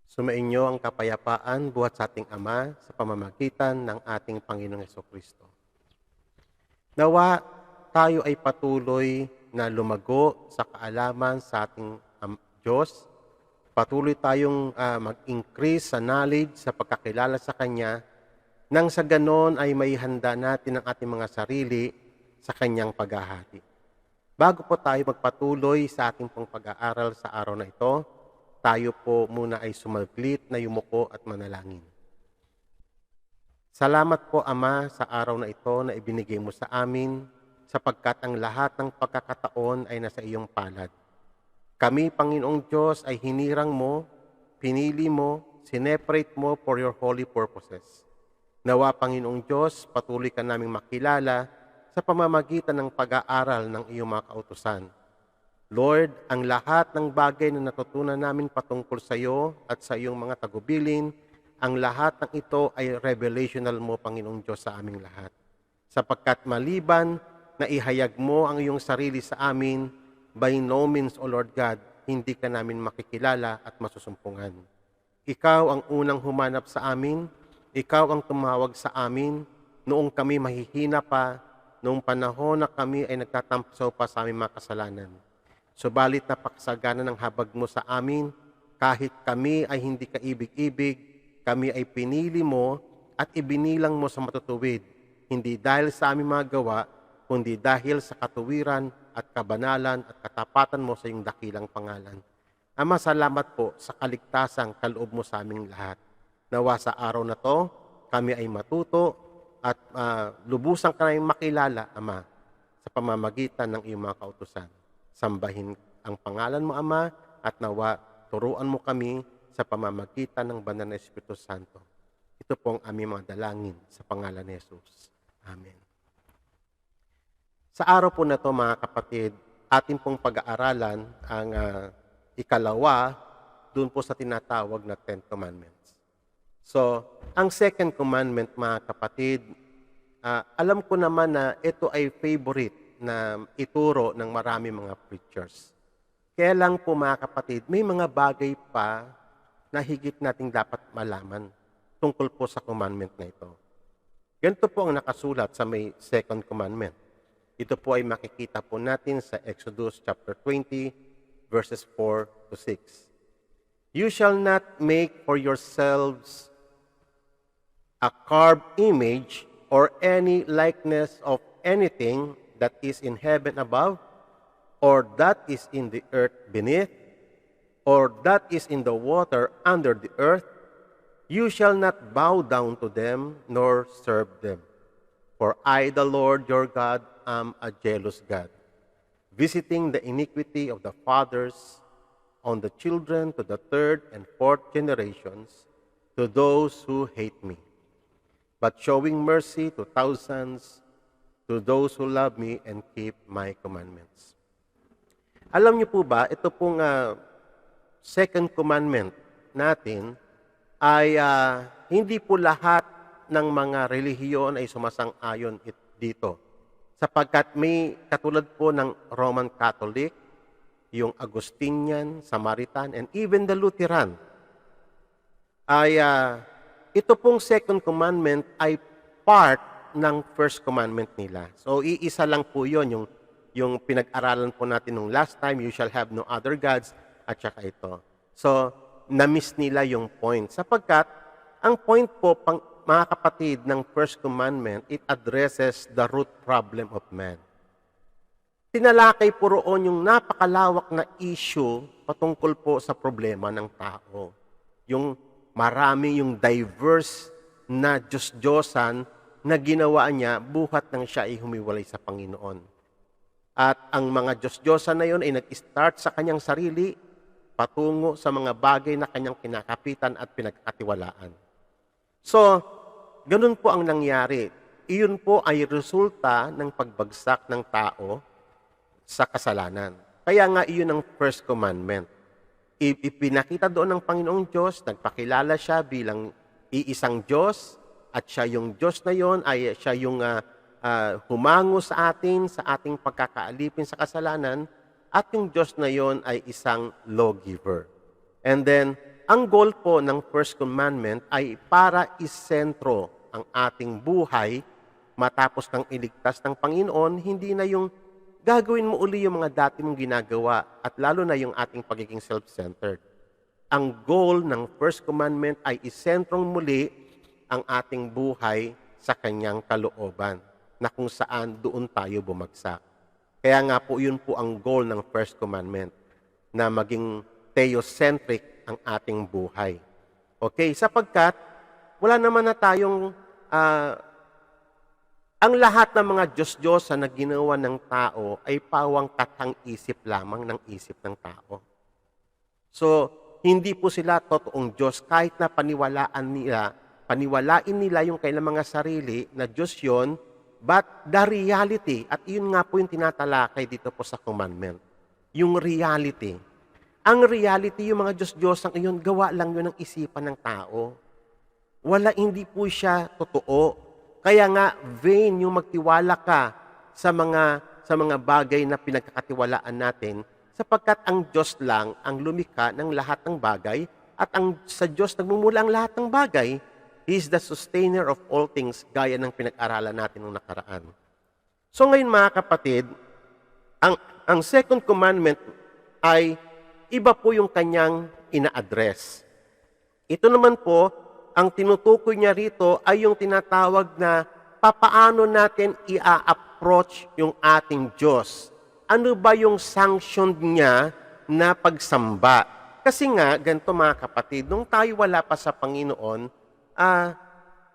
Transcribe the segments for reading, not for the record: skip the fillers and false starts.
Sumainyo ang kapayapaan buhat sa ating Ama sa pamamagitan ng ating Panginoong Hesukristo. Nawa tayo ay patuloy na lumago sa kaalaman sa ating Diyos. Patuloy tayong mag-increase sa knowledge, sa pagkakilala sa Kanya, nang sa ganon ay maihanda natin ang ating mga sarili sa Kanyang paghahari. Bago po tayo magpatuloy sa ating pong pag-aaral sa araw na ito, tayo po muna ay sumaglit na yumuko at manalangin. Salamat po, Ama, sa araw na ito na ibinigay mo sa amin sapagkat ang lahat ng pagkakataon ay nasa iyong palad. Kami, Panginoong Diyos, ay hinirang mo, pinili mo, sineparate mo for your holy purposes. Nawa, Panginoong Diyos, patuloy ka naming makilala sa pamamagitan ng pag-aaral ng iyong mga kautusan. Lord, ang lahat ng bagay na natutunan namin patungkol sa iyo at sa iyong mga tagubilin, ang lahat ng ito ay revelational mo, Panginoong Diyos, sa aming lahat. Sapagkat maliban na ihayag mo ang iyong sarili sa amin, by no means, O Lord God, hindi ka namin makikilala at masusumpungan. Ikaw ang unang humanap sa amin, ikaw ang tumawag sa amin, noong kami mahihina pa, noong panahon na kami ay nagtatampasaw pa sa aming mga kasalanan. Subalit napakasagana ng habag mo sa amin, kahit kami ay hindi kaibig-ibig, kami ay pinili mo at ibinilang mo sa matutuwid, hindi dahil sa aming mga gawa, kundi dahil sa katuwiran at kabanalan at katapatan mo sa iyong dakilang pangalan. Ama, salamat po sa kaligtasang kaloob mo sa aming lahat. Nawa sa araw na to, kami ay matuto at lubusang ka namin makilala, Ama, sa pamamagitan ng iyong mga kautusan. Sambahin ang pangalan mo, Ama, at nawa turuan mo kami sa pamamagitan ng banal na Espiritu Santo. Ito po ang aming mga dalangin sa pangalan ni Jesus. Amen. Sa araw po na ito, mga kapatid, ating pong pag-aaralan ang ikalawa doon po sa tinatawag na Ten Commandments. So, ang second commandment, mga kapatid, alam ko naman na ito ay favorite na ituro ng marami mga preachers. Kaya lang po, mga kapatid, may mga bagay pa na higit nating dapat malaman tungkol po sa commandment na ito. Ganito po ang nakasulat sa may second commandment. Ito po ay makikita po natin sa Exodus chapter 20, verses 4 to 6. You shall not make for yourselves a carved image or any likeness of anything that is in heaven above, or that is in the earth beneath, or that is in the water under the earth. You shall not bow down to them, nor serve them. For I, the Lord your God, am a jealous God, visiting the iniquity of the fathers on the children to the third and fourth generations, to those who hate me, but showing mercy to thousands, to those who love me and keep my commandments. Alam niyo po ba, ito pong second commandment natin ay hindi po lahat ng mga relihiyon ay sumasang-ayon dito. Sapagkat may katulad po ng Roman Catholic, yung Augustinian, Samaritan, and even the Lutheran, ay ito pong second commandment ay part ng first commandment nila. So, iisa lang po yun, yung pinag-aralan po natin nung last time, you shall have no other gods, at saka ito. So, na-miss nila yung point. Sapagkat, ang point po, mga kapatid, ng first commandment, it addresses the root problem of man. Tinalakay po roon yung napakalawak na issue patungkol po sa problema ng tao. Yung marami yung diverse na Diyos-Diyosan na ginawa niya buhat nang siya ay humiwalay sa Panginoon. At ang mga Diyos-Diyosan na yun ay nag-start sa kanyang sarili patungo sa mga bagay na kanyang kinakapitan at pinagkatiwalaan. So, ganun po ang nangyari. Iyon po ay resulta ng pagbagsak ng tao sa kasalanan. Kaya nga iyon ang first commandment. Ipinakita doon ng Panginoong Diyos, nagpakilala siya bilang iisang Diyos, at siya yung Diyos na yon ay siya yung humango sa atin, sa ating pagkakaalipin sa kasalanan, at yung Diyos na yon ay isang lawgiver. And then, ang goal po ng First Commandment ay para isentro ang ating buhay matapos kang iligtas ng Panginoon, hindi na yung gagawin mo uli yung mga dati mong ginagawa at lalo na yung ating pagiging self-centered. Ang goal ng First Commandment ay isentrong muli ang ating buhay sa kanyang kalooban na kung saan doon tayo bumagsak. Kaya nga po yun po ang goal ng First Commandment na maging theocentric ang ating buhay. Okay, sapagkat wala naman na tayong ang lahat ng mga Diyos-Diyosa na ginawa ng tao ay pawang katang-isip lamang ng isip ng tao. So, hindi po sila totoong Diyos kahit na paniwalain nila yung kailang mga sarili na Diyos yon, but the reality, at yun nga po yung tinatalakay dito po sa commandment, yung reality. Ang reality, yung mga Diyos-Diyosang iyon, gawa lang yun ng isipan ng tao. Hindi po siya totoo. Kaya nga, vain yung magtiwala ka sa mga bagay na pinagkakatiwalaan natin, sapagkat ang Diyos lang ang lumikha ng lahat ng bagay at sa Diyos nagmumula ang lahat ng bagay. He is the sustainer of all things, gaya ng pinag-aralan natin noong nakaraan. So ngayon mga kapatid, ang second commandment ay iba po yung kanyang ina-address. Ito naman po, ang tinutukoy niya rito ay yung tinatawag na papaano natin i-approach yung ating Diyos. Ano ba yung sanction niya na pagsamba? Kasi nga, ganito mga kapatid, nung tayo wala pa sa Panginoon,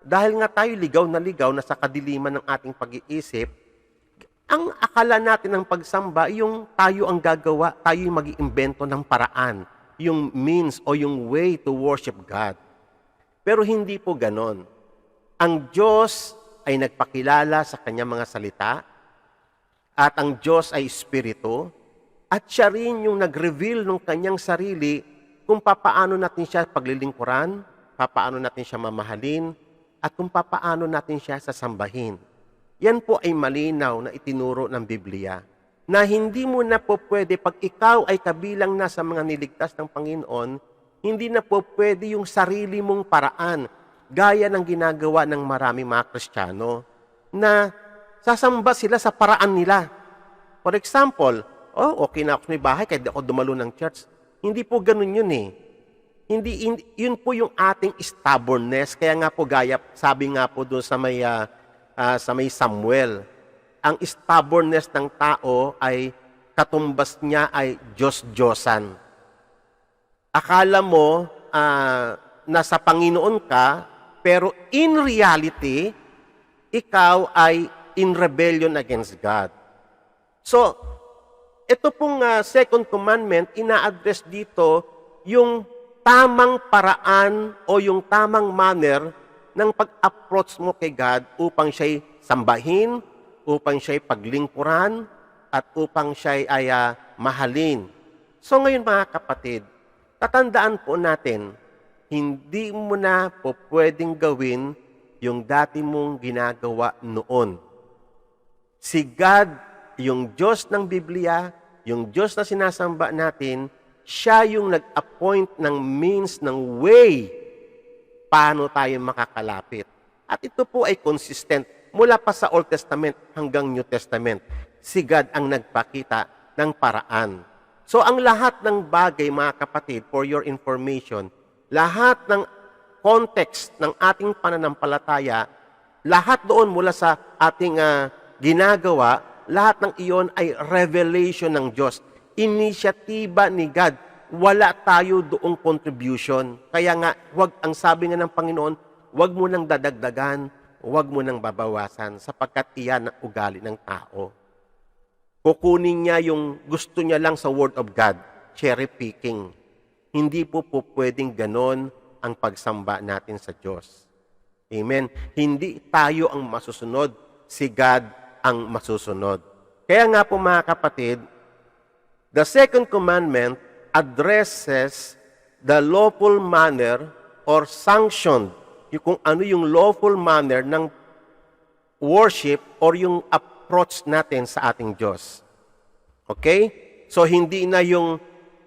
dahil nga tayo ligaw na sa kadiliman ng ating pag-iisip, ang akala natin ng pagsamba, yung tayo ang gagawa, tayo yung mag-iimbento ng paraan, yung means o yung way to worship God. Pero hindi po ganon. Ang Diyos ay nagpakilala sa kanyang mga salita, at ang Diyos ay Espiritu, at siya rin yung nag-reveal ng kanyang sarili kung papaano natin siya paglilingkuran, papaano natin siya mamahalin, at kung papaano natin siya sasambahin. Yan po ay malinaw na itinuro ng Biblia, na hindi mo na po pwede, pag ikaw ay kabilang na sa mga niligtas ng Panginoon, hindi na po pwede yung sarili mong paraan, gaya ng ginagawa ng maraming mga Kristiyano, na sasamba sila sa paraan nila. For example, okay na ako sa may bahay, kahit di ako dumalo ng church. Hindi po ganun yun eh. Hindi, yun po yung ating stubbornness. Kaya nga po gaya, sabi nga po doon sa may Samuel, ang stubbornness ng tao ay katumbas niya ay Diyos-Diyosan. Akala mo nasa Panginoon ka, pero in reality, ikaw ay in rebellion against God. So, ito pong second commandment, ina-address dito yung tamang paraan o yung tamang manner ng pag-approach mo kay God upang siya'y sambahin, upang siya'y paglingkuran, at upang siya'y mahalin. So ngayon mga kapatid, tatandaan po natin, hindi mo na po pwedeng gawin yung dati mong ginagawa noon. Si God, yung Diyos ng Biblia, yung Diyos na sinasamba natin, siya yung nag-appoint ng means, ng way, paano tayo makakalapit. At ito po ay consistent mula pa sa Old Testament hanggang New Testament. Si God ang nagpakita ng paraan. So ang lahat ng bagay, mga kapatid, for your information, lahat ng context ng ating pananampalataya, lahat doon mula sa ating ginagawa, lahat ng iyon ay revelation ng Diyos. Inisyatiba ni God. Wala tayo doong contribution. Kaya nga, ang sabi nga ng Panginoon, wag mo nang dadagdagan, wag mo nang babawasan, sapagkat iyan ang ugali ng tao. Kukunin niya yung gusto niya lang sa Word of God, cherry picking. Hindi po pwedeng ganon ang pagsamba natin sa Diyos. Amen. Hindi tayo ang masusunod, si God ang masusunod. Kaya nga po mga kapatid, the second commandment addresses the lawful manner or sanctioned, kung ano yung lawful manner ng worship or yung approach natin sa ating Diyos. Okay? So hindi na yung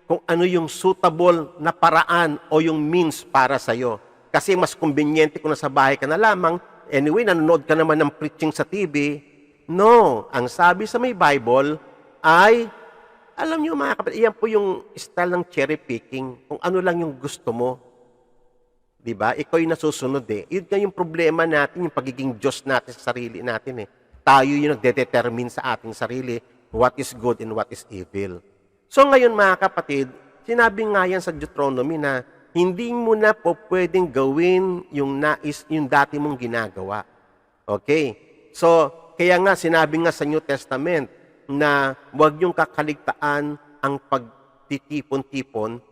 kung ano yung suitable na paraan o yung means para sa'yo. Kasi mas convenient kung nasa bahay ka na lamang, anyway, nanonood ka naman ng preaching sa TV. No, ang sabi sa may Bible ay, alam niyo mga kapatid, iyan po yung style ng cherry picking, kung ano lang yung gusto mo. Diba? Ikaw yung nasusunod eh. Yun nga yung problema natin, yung pagiging Diyos natin sa sarili natin eh. Tayo yung nagdedetermine sa ating sarili what is good and what is evil. So ngayon mga kapatid, sinabi nga yan sa Deuteronomy na hindi mo na po pwedeng gawin yung dati mong ginagawa. Okay? So, kaya nga sinabi nga sa New Testament na huwag niyong kakaligtaan ang pagtitipon-tipon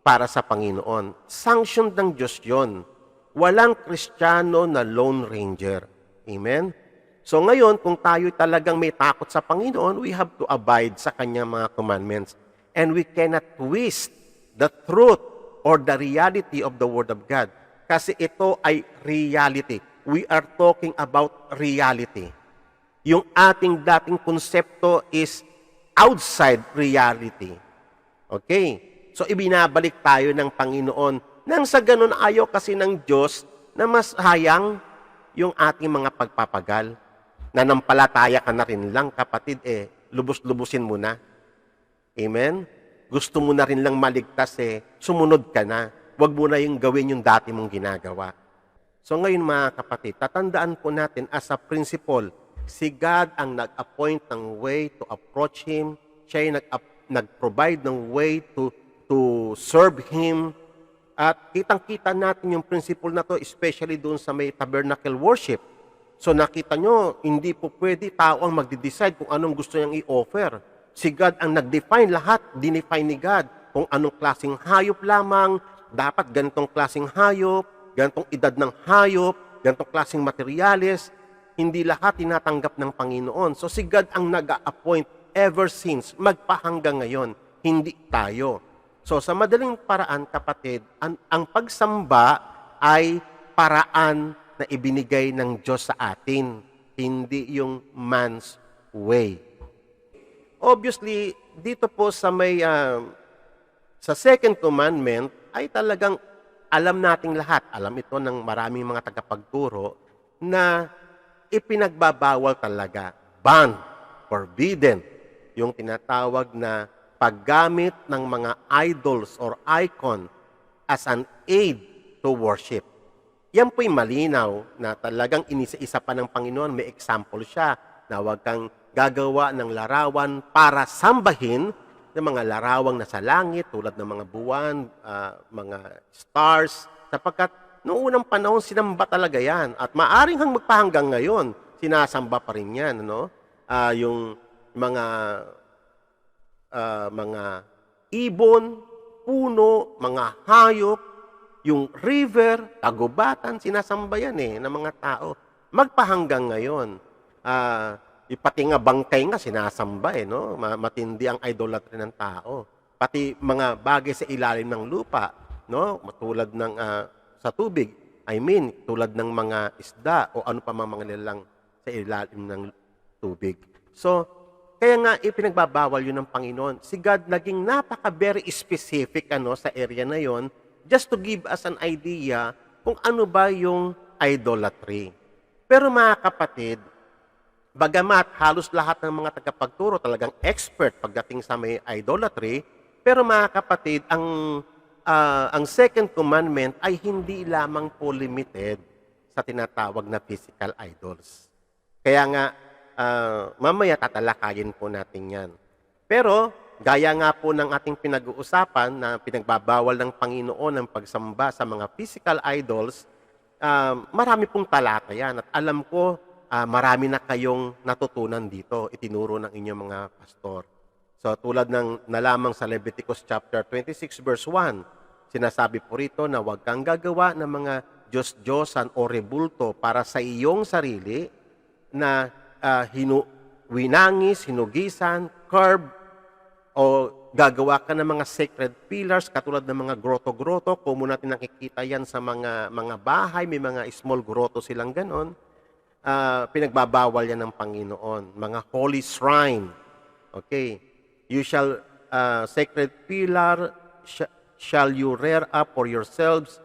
para sa Panginoon. Sanction ng Diyos yon. Walang Kristiyano na Lone Ranger. Amen? So ngayon, kung tayo talagang may takot sa Panginoon, we have to abide sa Kanyang mga commandments. And we cannot twist the truth or the reality of the Word of God. Kasi ito ay reality. We are talking about reality. Yung ating dating konsepto is outside reality. Okay? So, ibinabalik tayo ng Panginoon. Nang sa ganun, ayaw kasi ng Diyos na mas hayang yung ating mga pagpapagal. Nanampalataya ka na rin lang, kapatid, lubos-lubusin mo na. Amen? Gusto mo na rin lang maligtas, sumunod ka na. Huwag mo na yung gawin yung dati mong ginagawa. So ngayon mga kapatid, tatandaan po natin as a principle, si God ang nag-appoint ng way to approach Him. Siya yung nag-provide ng way to serve Him. At kitang-kita natin yung principle na to, especially doon sa may tabernacle worship. So nakita nyo, hindi po pwede tao ang magde-decide kung anong gusto niyang i-offer. Si God ang nag-define lahat, dinefine ni God kung anong klaseng hayop lamang, dapat ganitong klaseng hayop, ganitong edad ng hayop, ganitong klaseng materyales. Hindi lahat tinatanggap ng Panginoon. So si God ang nag-a-appoint ever since, magpahanggang ngayon, hindi tayo. So sa madaling paraan, kapatid, ang pagsamba ay paraan na ibinigay ng Diyos sa atin, hindi yung man's way. Obviously, dito po sa sa second commandment ay talagang alam nating lahat, alam ito ng maraming mga tagapagturo, na ipinagbabawal talaga, banned, forbidden, yung tinatawag na paggamit ng mga idols or icon as an aid to worship. Yan po'y malinaw na talagang inisa-isa pa ng Panginoon. May example siya na huwag kang gagawa ng larawan para sambahin ng mga larawang nasa langit tulad ng mga buwan, mga stars, sapagkat noong unang panahon sinamba talaga yan. At maaring magpahanggang ngayon, sinasamba pa rin yan. No? Yung mga ibon, puno, mga hayop, yung river, kagubatan, sinasamba yan ng mga tao. Magpahanggang ngayon. Pati nga bangkay nga sinasamba no? Matindi ang idolatry ng tao. Pati mga bagay sa ilalim ng lupa, no? Matulad ng sa tubig. Tulad ng mga isda o ano pa mga nilalang sa ilalim ng tubig. So, kaya nga ipinagbabawal yun ng Panginoon. Si God naging very specific sa area na yon, just to give us an idea kung ano ba yung idolatry. Pero mga kapatid, bagamat halos lahat ng mga tagapagturo talagang expert pagdating sa may idolatry, pero mga kapatid, ang second commandment ay hindi lamang po limited sa tinatawag na physical idols. Kaya nga, mamaya tatalakayin po natin yan. Pero, gaya nga po ng ating pinag-uusapan na pinagbabawal ng Panginoon ang pagsamba sa mga physical idols, marami pong talata yan. At alam ko, marami na kayong natutunan dito, itinuro ng inyong mga pastor. So tulad ng nalamang sa Leviticus chapter 26 verse 1, sinasabi po rito na huwag kang gagawa ng mga Diyos-Diyosan o rebulto para sa iyong sarili na winangis, hinugisan, carved, o gagawa ka ng mga sacred pillars katulad ng mga groto-groto. Kung muna natin nakikita yan sa mga bahay, may mga small groto silang ganon. Pinagbabawal yan ng Panginoon. Mga holy shrine. Okay. You shall sacred pillar shall you rear up for yourselves,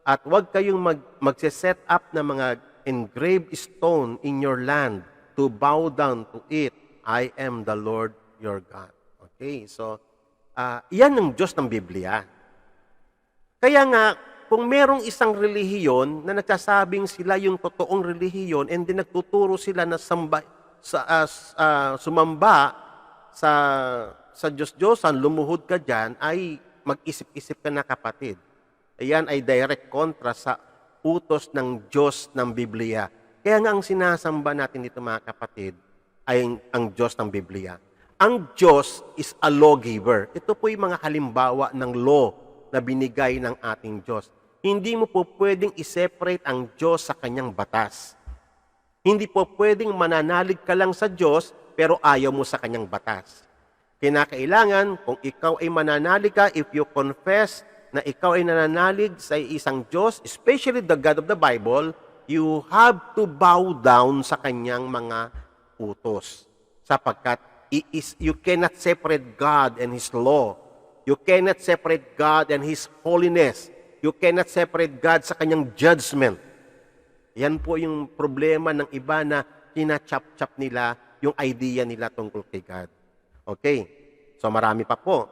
at huwag kayong magse-set up ng mga engraved stone in your land to bow down to it. I am the Lord your God. Okay, so iyan ang Diyos ng Biblia. Kaya nga, kung merong isang relihiyon na nagsasabing sila yung totoong relihiyon and then nagtuturo sila na sumamba sa Diyos-Diyosan, lumuhod ka dyan, ay mag-isip-isip ka na, kapatid. Ayan ay direct kontra sa utos ng Diyos ng Biblia. Kaya nga ang sinasamba natin dito, mga kapatid, ay ang Diyos ng Biblia. Ang Diyos is a lawgiver. Ito po yung mga halimbawa ng law na binigay ng ating Diyos. Hindi mo po pwedeng i-separate ang Diyos sa kanyang batas. Hindi po pwedeng mananalig ka lang sa Diyos pero ayaw mo sa kanyang batas. Kinakailangan, kung ikaw ay mananalig ka, if you confess na ikaw ay nananalig sa isang Diyos, especially the God of the Bible, you have to bow down sa kanyang mga utos. Sapagkat you cannot separate God and His law. You cannot separate God and His holiness. You cannot separate God sa kanyang judgment. Yan po yung problema ng iba na kinachap-chap nila yung idea nila tungkol kay God. Okay, so marami pa po.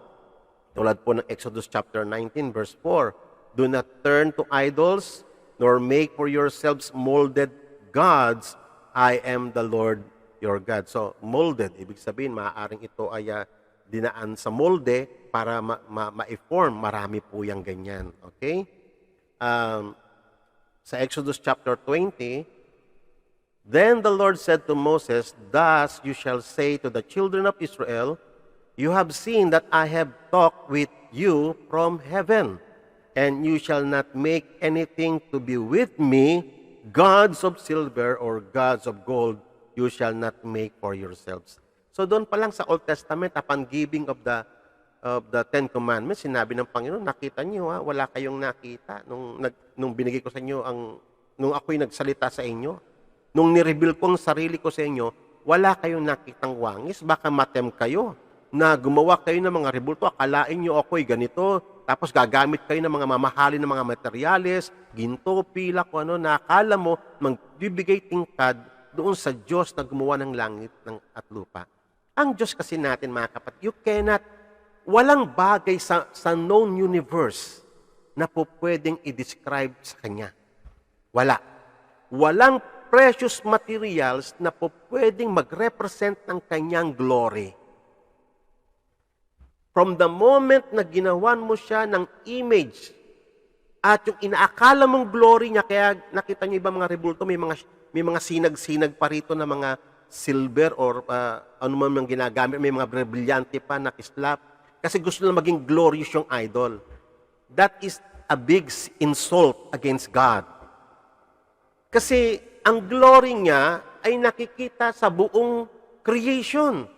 Tulad po ng Exodus chapter 19 verse 4, do not turn to idols, nor make for yourselves molded gods. I am the Lord your God. So, molded, ibig sabihin, maaaring ito ay dinaan sa molde para ma-form. Marami po yung ganyan. Okay? Sa Exodus chapter 20, then the Lord said to Moses, thus you shall say to the children of Israel, you have seen that I have talked with you from heaven, and you shall not make anything to be with me, gods of silver or gods of gold, you shall not make for yourselves. So doon pa lang sa Old Testament, upon giving of the Ten Commandments, sinabi ng Panginoon, nakita niyo, wala kayong nakita nung binigay ko sa inyo, nung ako'y nagsalita sa inyo, nung nireveal ko ang sarili ko sa inyo, wala kayong nakitang wangis, baka matem kayo na gumawa kayo ng mga rebulto, akalain nyo ako'y ganito, tapos gagamit kayo ng mga mamahalin ng mga materyales, ginto, pila, kung ano, na akala mo, magbibigay tingkad doon sa Diyos na gumawa ng langit at lupa. Ang Diyos kasi natin, mga kapatid, you cannot, walang bagay sa known universe na po pwedeng i-describe sa Kanya. Wala. Walang precious materials na po pwedeng mag-represent ng Kanyang glory. From the moment na ginawan mo siya ng image at yung inaakala mong glory niya, kaya nakita niyo ibang mga rebulto, may mga sinag-sinag pa rito na mga silver or ano man yung ginagamit, may mga brilyante pa na kislap, kasi gusto na maging glorious yung idol. That is a big insult against God. Kasi ang glory niya ay nakikita sa buong creation.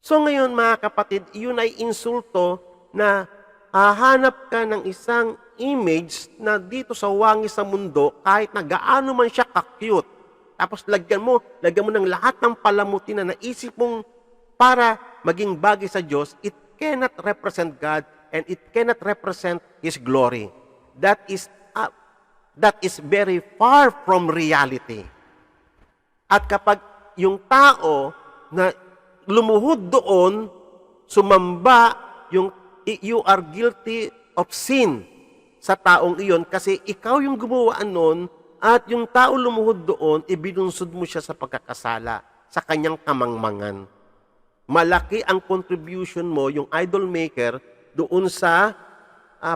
So ngayon, mga kapatid, yun ay insulto na hahanap ka ng isang image na dito sa wangis sa mundo, kahit na gaano man siya ka-cute. Tapos lagyan mo ng lahat ng palamuti na naisip mong para maging bagay sa Diyos, it cannot represent God and it cannot represent His glory. That is very far from reality. At kapag yung tao na lumuhod doon, sumamba, you are guilty of sin sa taong iyon kasi ikaw yung gumawa nun at yung tao lumuhod doon, ibinunsod mo siya sa pagkakasala, sa kanyang kamangmangan. Malaki ang contribution mo, yung idol maker, doon sa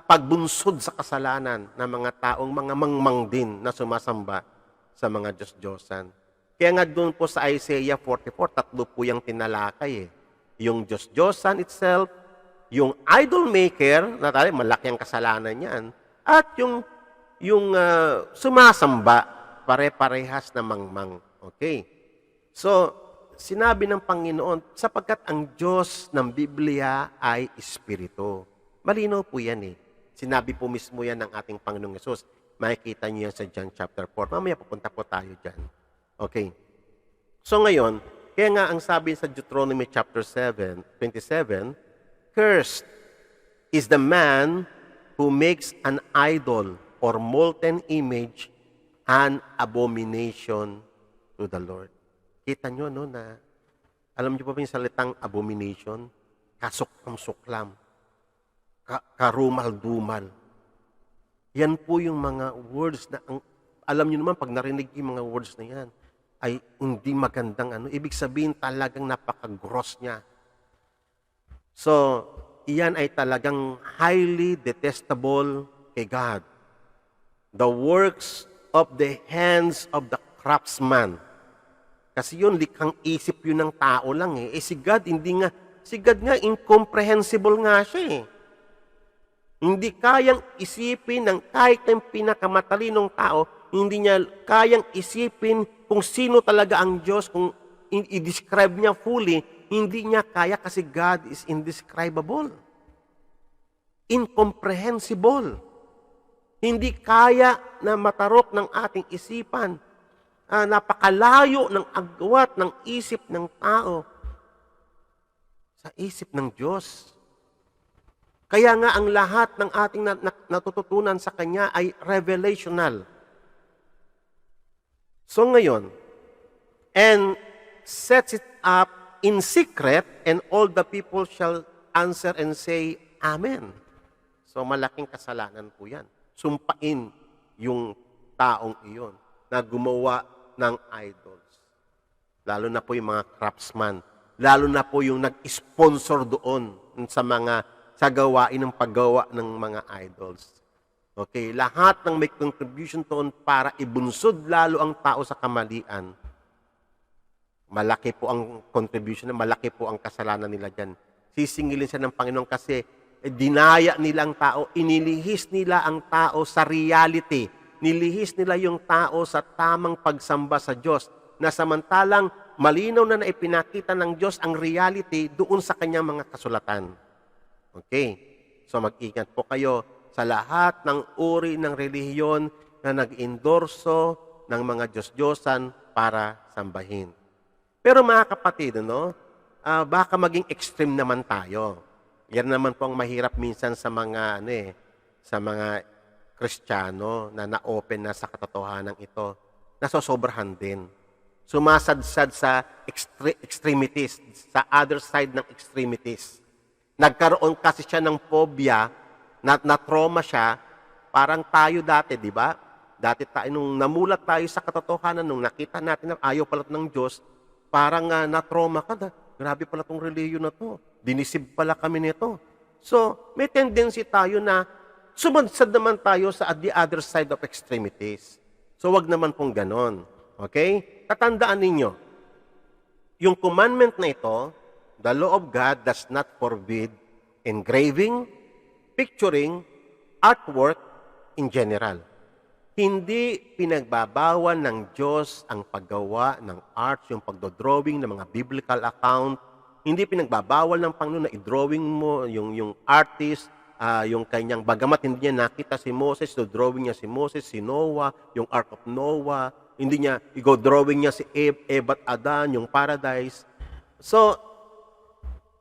pagbunsod sa kasalanan ng mga taong mga mangmang din na sumasamba sa mga Diyos-Diyosan. Kaya nga doon po sa Isaiah 44, tatlo po yung tinalakay. Yung Diyos-Diyosan itself, yung idol maker, na tayo, malaki ang kasalanan niyan, at yung sumasamba, pare-parehas na mangmang. Okay? So, sinabi ng Panginoon, sapagkat ang Diyos ng Biblia ay Espiritu. Malinaw po yan eh. Sinabi po mismo yan ng ating Panginoong Yesus. Makikita niyo yan sa John chapter 4. Mamaya pupunta po tayo dyan. Okay. So ngayon, Kaya nga ang sabi sa Deuteronomy chapter 7:27, "Cursed is the man who makes an idol or molten image an abomination to the Lord." Kita nyo, no, na alam nyo pa ba yung salitang abomination? Kasuklam-suklam. Karumal-dumal. Yan po yung mga words na, alam nyo naman, pag narinig yung mga words na yan, ay hindi magandang ibig sabihin talagang napaka-gross niya. So, iyan ay talagang highly detestable kay God. The works of the hands of the craftsman. Kasi yun, likhang isip yun ng tao lang eh. Si God, si God nga, incomprehensible nga siya eh. Hindi kayang isipin ng kahit ng pinakamatalinong tao, hindi niya kayang isipin kung sino talaga ang Diyos, kung i-describe niya fully, hindi niya kaya kasi God is indescribable. Incomprehensible. Hindi kaya na matarok ng ating isipan. Napakalayo ng agwat ng isip ng tao sa isip ng Diyos. Kaya nga ang lahat ng ating natututunan sa Kanya ay revelational. So ngayon, and sets it up in secret, and all the people shall answer and say, Amen. So malaking kasalanan po yan. Sumpain yung taong iyon na gumawa ng idols. Lalo na po yung mga craftsman. Lalo na po yung nag-sponsor doon sa gawain ng paggawa ng mga idols. Okay, lahat ng may contribution doon para ibunsod lalo ang tao sa kamalian. Malaki po ang contribution, malaki po ang kasalanan nila dyan. Sisingilin siya ng Panginoon kasi dinaya nila ang tao, inilihis nila ang tao sa reality. Nilihis nila yung tao sa tamang pagsamba sa Diyos, na samantalang malinaw na naipinakita ng Diyos ang reality doon sa kanyang mga kasulatan. Okay? So mag-ingat po kayo sa lahat ng uri ng relihiyon na nag-endorso ng mga Diyos-Diyosan para sambahin. Pero mga kapatid, baka maging extreme naman tayo. Yan naman po ang mahirap minsan sa mga Kristiyano na na-open na sa katotohanan ito, nasosobrahan din. Sumasadsad sa extremities, sa other side ng extremities. Nagkaroon kasi siya ng phobia, na-trauma siya, parang tayo dati, di ba? Dati tayo, nung namulat tayo sa katotohanan, nung nakita natin na ayaw pala ng Diyos, parang na-trauma ka, grabe pala tong reliyon na to, dinisib pala kami nito. So, may tendency tayo na sumadsad naman tayo sa the other side of extremities. So, wag naman pong ganon. Okay? Tatandaan ninyo, yung commandment na ito, the law of God does not forbid engraving, picturing, artwork in general. Hindi pinagbabawal ng Diyos ang paggawa ng arts, yung pagdodrawing ng mga biblical account. Hindi pinagbabawal ng Panginoon na i-drawing mo yung artist, yung kanyang, bagamat hindi niya nakita si Moses, so drawing niya si Moses, si Noah, yung Ark of Noah, hindi niya, i-drawing niya si Eve at Adan, yung paradise. So,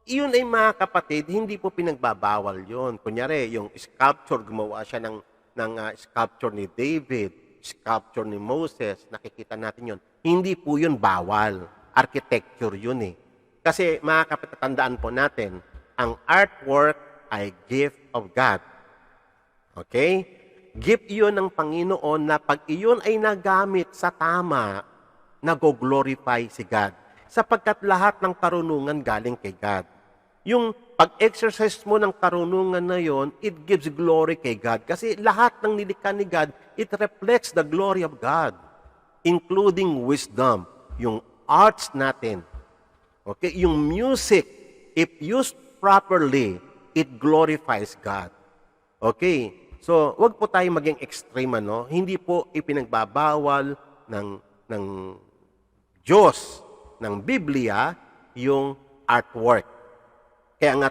iyon ay mga kapatid, hindi po pinagbabawal yon. Kunyari, yung sculpture, gumawa siya ng sculpture ni David, sculpture ni Moses, nakikita natin yon. Hindi po yun bawal. Architecture yun eh. Kasi mga kapatid, tandaan po natin, ang artwork ay gift of God. Okay? Gift iyon ng Panginoon na pag iyon ay nagamit sa tama, nag-glorify si God. Sapagkat lahat ng karunungan galing kay God. Yung pag-exercise mo ng karunungan na yon, it gives glory kay God. Kasi lahat ng nilikha ni God, it reflects the glory of God. Including wisdom, yung arts natin. Okay? Yung music, if used properly, it glorifies God. Okay? So, wag po tayo maging extreme, Hindi po ipinagbabawal ng Diyos, ng Biblia, yung artwork. Kaya nga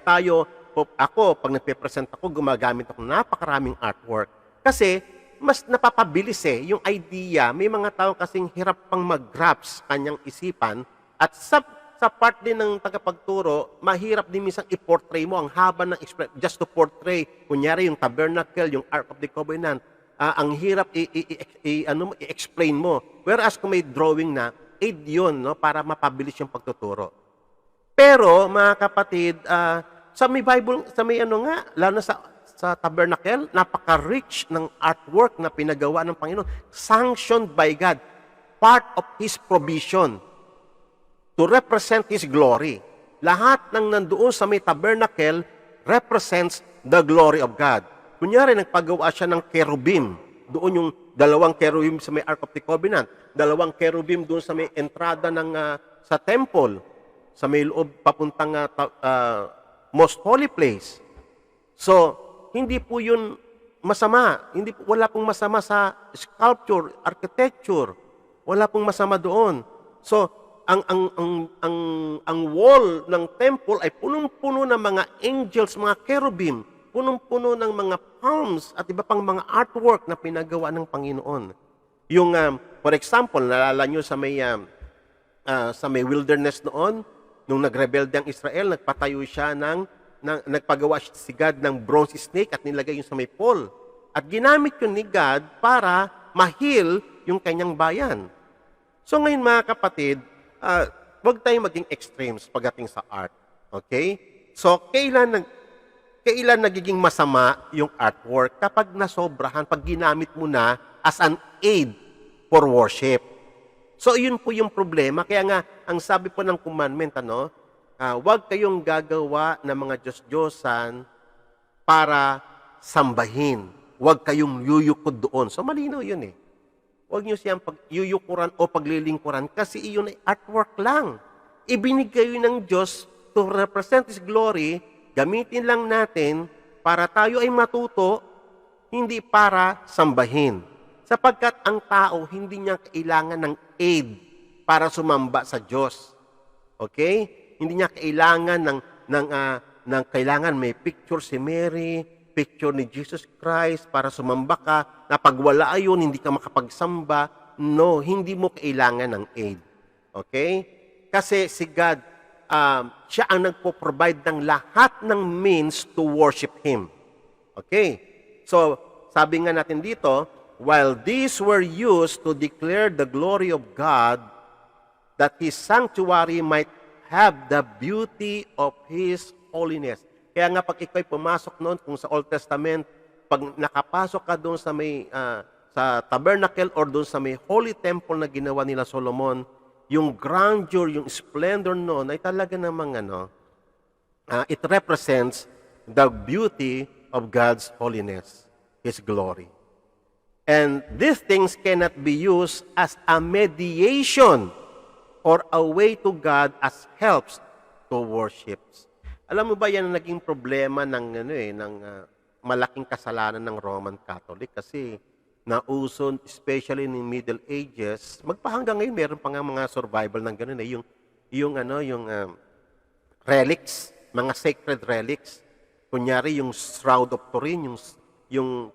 ako, pag nagpe-present ako, gumagamit ako ng napakaraming artwork. Kasi, mas napapabilis yung idea. May mga tao kasing hirap pang mag-grasp kanyang isipan, at sa part din ng tagapagturo, mahirap din minsan i-portray mo ang haba ng just to portray. Kunyari yung tabernacle, yung Ark of the Covenant, ang hirap i-explain mo. Whereas kung may drawing na, aid yun, no, para mapabilis yung pagtuturo. Pero, mga kapatid, sa may Bible, sa may ano nga, lalo na sa tabernacle, napaka-rich ng artwork na pinagawa ng Panginoon, sanctioned by God, part of His provision to represent His glory. Lahat ng nandoon sa may tabernacle represents the glory of God. Kunyari, nagpagawa siya ng cherubim. Doon yung dalawang cherubim sa may Ark of the Covenant, dalawang cherubim doon sa may entrada ng sa temple, sa may loob papuntang most holy place. So, hindi po yun masama. Wala pong masama sa sculpture, architecture. Wala pong masama doon. So, ang wall ng temple ay punong-puno ng mga angels, mga cherubim, punong-puno ng mga palms at iba pang mga artwork na pinagawa ng Panginoon. Yung, for example, nalala nyo sa may wilderness noon, nung nagrebelde ang Israel, nagpatayo siya nagpagawa si God ng bronze snake at nilagay yung sa may pole. At ginamit yun ni God para ma-heal yung kanyang bayan. So ngayon mga kapatid, huwag tayong maging extremes pagdating sa art. Okay? So kailan nagiging masama yung artwork? Kapag nasobrahan, pag ginamit mo na as an aid for worship. So yun po yung problema. Kaya nga, ang sabi po ng commandment, huwag kayong gagawa ng mga Diyos-Diyosan para sambahin. Huwag kayong yuyukod doon. So malinaw yun eh. Huwag nyo siyang yuyukuran o paglilingkuran kasi iyon ay artwork lang. Ibinigay yun ng Diyos to represent His glory. Gamitin lang natin para tayo ay matuto, hindi para sambahin. Sapagkat ang tao hindi niya kailangan ng aid para sumamba sa Diyos. Okay? Hindi niya kailangan ng kailangan may picture si Mary, picture ni Jesus Christ para sumamba ka, na pag wala yun, hindi ka makapagsamba. No, hindi mo kailangan ng aid. Okay? Kasi si God, siya ang nagpo-provide ng lahat ng means to worship Him. Okay? So, sabi nga natin dito, while these were used to declare the glory of God, that His sanctuary might have the beauty of His holiness. Kaya nga pag ikaw'y pumasok noon, kung sa Old Testament, pag nakapasok ka doon sa may sa tabernacle or doon sa may holy temple na ginawa nila Solomon, yung grandeur, yung splendor noon ay talaga namang it represents the beauty of God's holiness, His glory. And these things cannot be used as a mediation or a way to God as helps to worship. Alam mo ba yan ang naging problema ng malaking kasalanan ng Roman Catholic kasi nauso, especially in the Middle Ages, magpahanggang ngayon meron pa nga mga survival ng ganun yung relics, mga sacred relics. Kunyari yung shroud of Turin, yung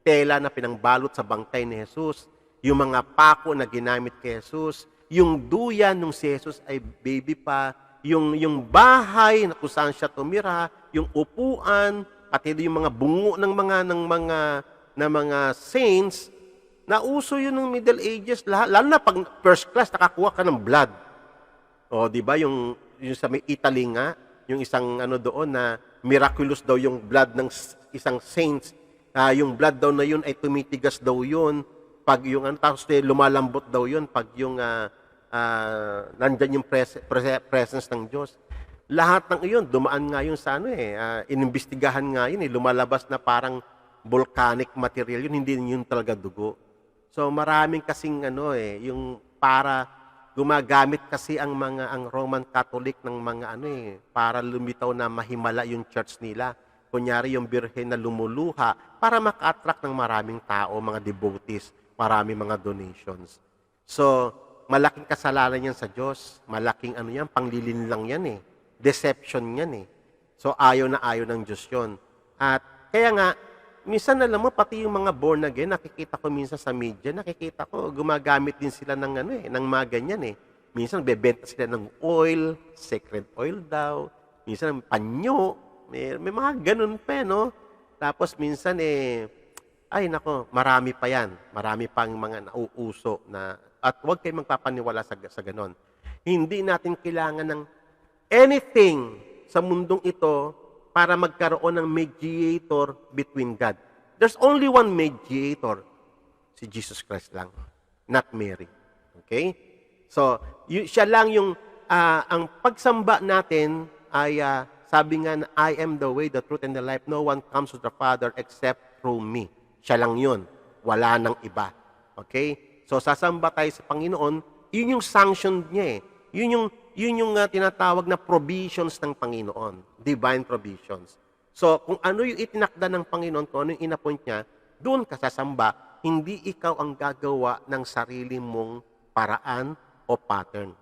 tela na pinangbalot sa bangkay ni Jesus, yung mga pako na ginamit kay Jesus, yung duyan nung si Jesus ay baby pa, yung bahay na kung saan siya tumira, yung upuan, pati yung mga bungo ng mga saints, nauso yun ng Middle Ages, lalo na pag first class, nakakuha ka ng blood. O, di ba, yung sa may Italy nga, yung isang doon na miraculous daw yung blood ng isang saints, yung blood daw na yun ay tumitigas daw yun, pag yung tapos lumalambot daw yun, pag yung nandyan yung presence ng Diyos. Lahat ng iyon, dumaan nga yun sa inimbestigahan nga yun, lumalabas na parang volcanic material yun, hindi yun talaga dugo. So maraming kasing yung para gumagamit kasi ang Roman Catholic ng mga para lumitaw na mahimala yung church nila. Kunyari yung birhen na lumuluha para maka-attract ng maraming tao, mga devotees, maraming mga donations. So, malaking kasalanan yan sa Diyos. Malaking panglilin lang yan eh. Deception yan eh. So, ayaw ng Diyos yun. At kaya nga, minsan alam mo, pati yung mga born again, nakikita ko minsan sa media, nakikita ko, gumagamit din sila ng mga ganyan eh. Minsan, bebenta sila ng oil, sacred oil daw. Minsan, panyo. May mga ganun pa, no? Tapos, minsan, ay, nako, marami pa yan. Marami pang mga nauuso na, at huwag kayong magpapaniwala sa ganon. Hindi natin kailangan ng anything sa mundong ito para magkaroon ng mediator between God. There's only one mediator, si Jesus Christ lang, not Mary. Okay? So, siya lang yung, ang pagsamba natin ay, sabi nga na, I am the way, the truth, and the life. No one comes to the Father except through me. Siya lang yun. Wala nang iba. Okay? So, sasamba tayo sa Panginoon, yun yung sanction niya eh. Yun yung tinatawag na provisions ng Panginoon. Divine provisions. So, kung ano yung itinakda ng Panginoon, kung ano yung inapoint niya, doon ka sasamba. Hindi ikaw ang gagawa ng sarili mong paraan o pattern.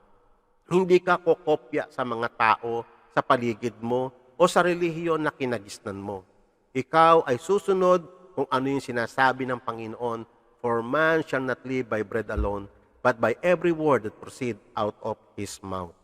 Hindi ka kokopya sa mga tao, sa paligid mo, o sa relihiyon na kinagisnan mo. Ikaw ay susunod kung ano yung sinasabi ng Panginoon, for man shall not live by bread alone, but by every word that proceed out of His mouth.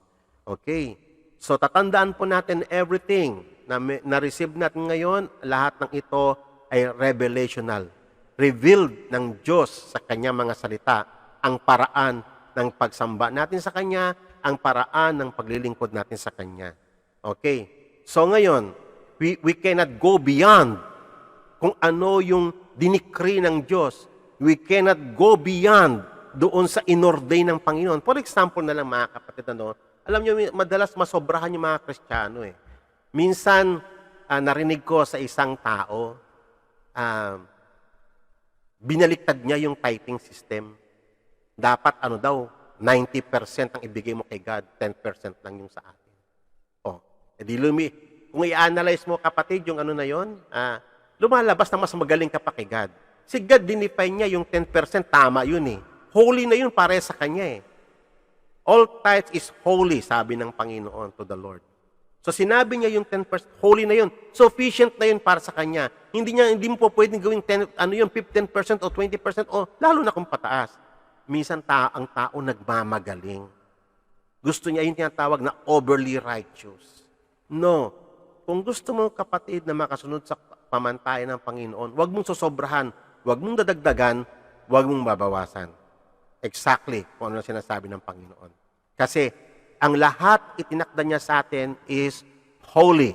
Okay? So, tatandaan po natin everything na receive natin ngayon, lahat ng ito ay revelational. Revealed ng Diyos sa Kanya mga salita, ang paraan ng pagsamba natin sa Kanya, ang paraan ng paglilingkod natin sa Kanya. Okay? So ngayon, we cannot go beyond kung ano yung dinikri ng Diyos. We cannot go beyond doon sa inordain ng Panginoon. For example na lang mga kapatid, alam nyo, madalas masobrahan yung mga Kristiyano eh. Minsan, narinig ko sa isang tao, binaliktad niya yung tithing system. Dapat 90% ang ibigay mo kay God, 10% lang yung sa atin. Kung i-analyze mo kapatid yung na yon, lumalabas na mas magaling ka pa kay God. Si God dinefine niya yung 10%, tama yun eh. Holy na yun pare sa Kanya eh. All tithes is holy, sabi ng Panginoon to the Lord. So sinabi niya yung 10%, holy na yun. Sufficient na yun para sa Kanya. Hindi mo po pwedeng gawing 15% o 20% o lalo na kung pataas. Minsan ang tao nagmamagaling. Gusto niya yung tinatawag na overly righteous. No. Kung gusto mo kapatid na makasunod sa pamantayan ng Panginoon, huwag mong sosobrahan, huwag mong dadagdagan, huwag mong babawasan. Exactly kung ano sinasabi ng Panginoon. Kasi ang lahat itinakda niya sa atin is holy.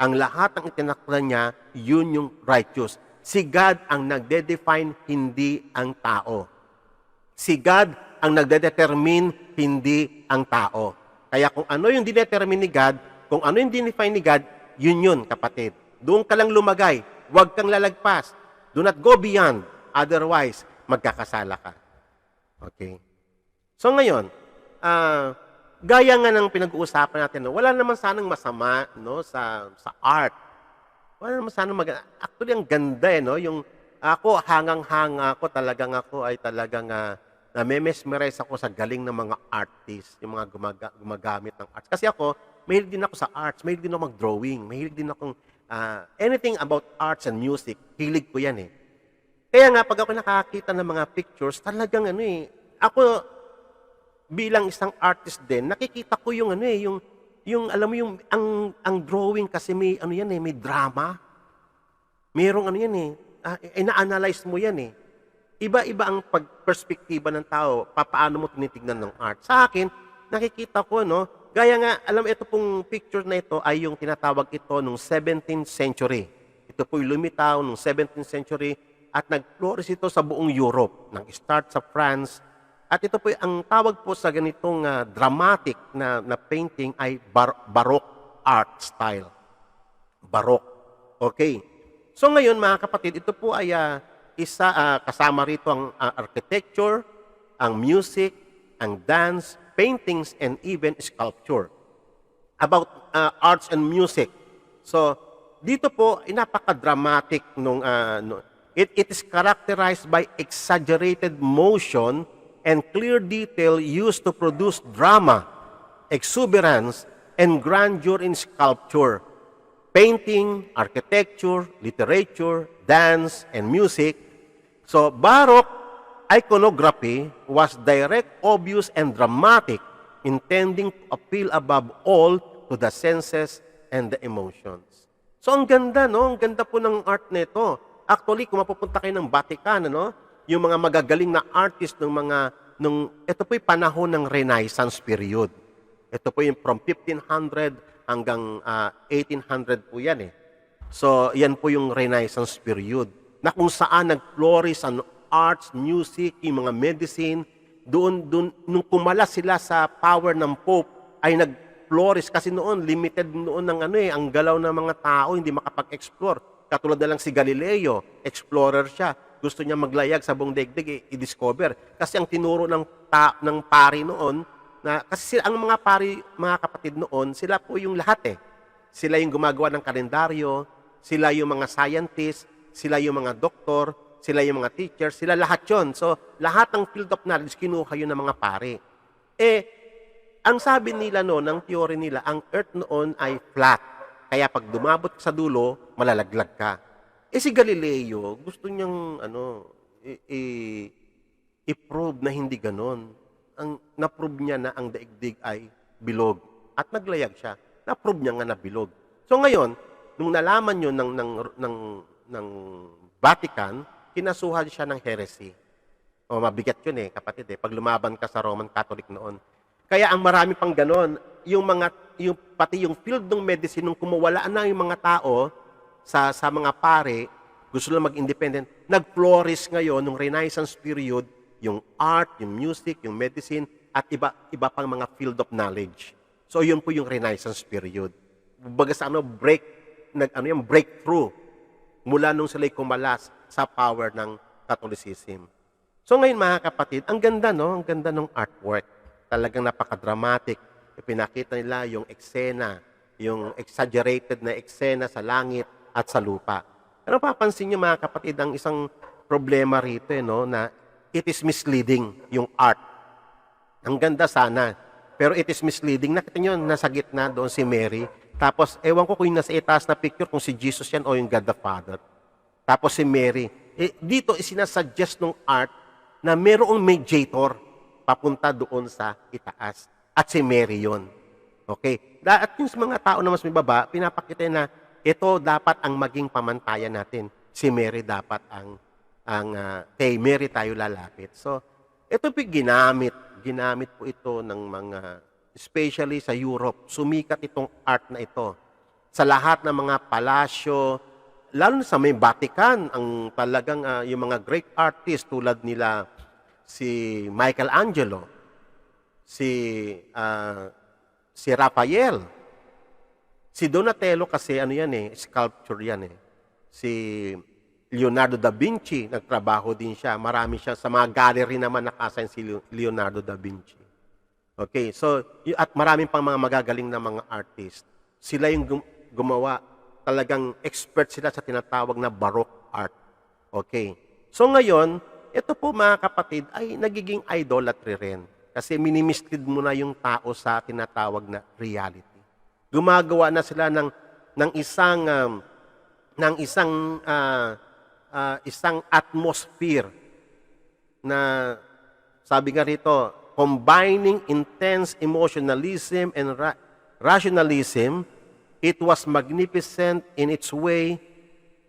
Ang lahat ng itinakda niya, yun yung righteous. Si God ang nagde-define, hindi ang tao. Si God ang nagde-determine, hindi ang tao. Kaya kung ano yung dinetermine ni God, kung ano yung dinefine ni God, yun kapatid. Doon ka lang lumagay. Huwag kang lalagpas. Do not go beyond. Otherwise, magkakasala ka. Okay? So ngayon, gaya nga ng pinag-uusapan natin, wala naman sanang masama sa art. Wala naman sanang actually, ang ganda yung ako, hangang-hanga ako, ako ay talagang na-mesmerize ako sa galing ng mga artists, yung mga gumagamit ng arts. Kasi ako, mahilig din ako sa arts, mahilig din ako mag-drawing, mahilig din akong anything about arts and music, hilig ko yan eh. Kaya nga, pag ako nakakita ng mga pictures, talagang ako bilang isang artist din, nakikita ko yung alam mo yung, ang drawing kasi may, may drama. Merong ina-analyze mo yan eh. Iba-iba ang perspektiba ng tao, paano mo tinitignan ng art. Sa akin, nakikita ko, gaya nga, ito pong picture na ito ay yung tinatawag ito nung 17th century. Ito po'y lumitaw nung 17th century at nag-flourish ito sa buong Europe, nang-start sa France. At ito po, ang tawag po sa ganitong dramatic na painting ay Baroque art style. Baroque. Okay. So ngayon mga kapatid, ito po ay kasama rito ang architecture, ang music, ang dance, paintings, and even sculpture. About arts and music. So dito po, napaka-dramatic nung it is characterized by exaggerated motion and clear detail used to produce drama, exuberance, and grandeur in sculpture, painting, architecture, literature, dance, and music. So, Baroque iconography was direct, obvious, and dramatic, intending to appeal above all to the senses and the emotions. So ang ganda, no? Ang ganda po ng art nito. Actually, kung mapupunta kayo ng Vatican, no? Yung mga magagaling na artist ito po yung panahon ng Renaissance period. Ito po yung from 1500 hanggang 1800 po yan eh. So, yan po yung Renaissance period na kung saan nag-flourish ang arts, music, yung mga medicine. Doon, nung kumala sila sa power ng Pope, ay nag-flourish kasi noon, limited noon ng ang galaw ng mga tao, hindi makapag-explore. Katulad na lang si Galileo, explorer siya. Gusto niya maglayag sa buong daigdig, i-discover. Kasi ang tinuro ng pari noon, kasi ang mga pari, mga kapatid noon, sila po yung lahat eh. Sila yung gumagawa ng kalendaryo, sila yung mga scientists, sila yung mga doktor, sila yung mga teachers, sila lahat yon. So, lahat ng field of knowledge, kinuha yun ng mga pari. Ang sabi nila noon, ang theory nila, ang earth noon ay flat. Kaya pag dumabot ka sa dulo, malalaglag ka. Si Galileo, gusto niyang i-prove na hindi ganon. Na-prove niya na ang daigdig ay bilog. At naglayag siya. Na-prove niya nga na bilog. So ngayon, nung nalaman yun ng Vatican, kinasuhan siya ng heresy. Mabigat yun kapatid pag lumaban ka sa Roman Catholic noon. Kaya ang marami pang ganon, pati yung field ng medicine, nung kumuwalaan na yung mga tao sa mga pare, gusto lang mag-independent, nag-flourish ngayon nung Renaissance period, yung art, yung music, yung medicine, at iba pang mga field of knowledge. So yun po yung Renaissance period. Baga sa breakthrough mula nung sila'y kumalas sa power ng Catholicism. So ngayon mga kapatid, ang ganda no? Ang ganda ng artwork. Talagang napaka-dramatic. Ipinakita nila yung eksena, yung exaggerated na eksena sa langit at sa lupa. Pero papansin niyo mga kapatid, ang isang problema rito no, na it is misleading yung art. Ang ganda sana, pero it is misleading. Nakita niyo, nasa gitna doon si Mary. Tapos, ewan ko kung yung nasa itaas na picture, kung si Jesus yan o yung God the Father. Tapos si Mary. Dito, isinasuggest ng art na mayroong mediator papunta doon sa itaas. At si Mary yon. Okay? At yung mga tao na mas may baba, pinapakita na ito dapat ang maging pamantayan natin. Si Mary dapat kay Mary tayo lalapit. So, ito po ginamit. Ginamit po ito ng mga, especially sa Europe, sumikat itong art na ito. Sa lahat ng mga palasyo, lalo na sa may Vatican, ang talagang yung mga great artists tulad nila si Michelangelo, si Raphael, si Donatello kasi sculpture yan Si Leonardo da Vinci, nagtrabaho din siya. Marami siya sa mga gallery naman naka-assign si Leonardo da Vinci. Okay, so at maraming pang mga magagaling na mga artist. Sila yung gumawa, talagang expert sila sa tinatawag na Baroque art. Okay. So ngayon, ito po mga kapatid ay nagiging idolatry rin. Kasi minimislead mo na yung tao sa tinatawag na reality. Gumagawa na sila ng isang atmosphere na sabi nga rito, combining intense emotionalism and rationalism, it was magnificent in its way,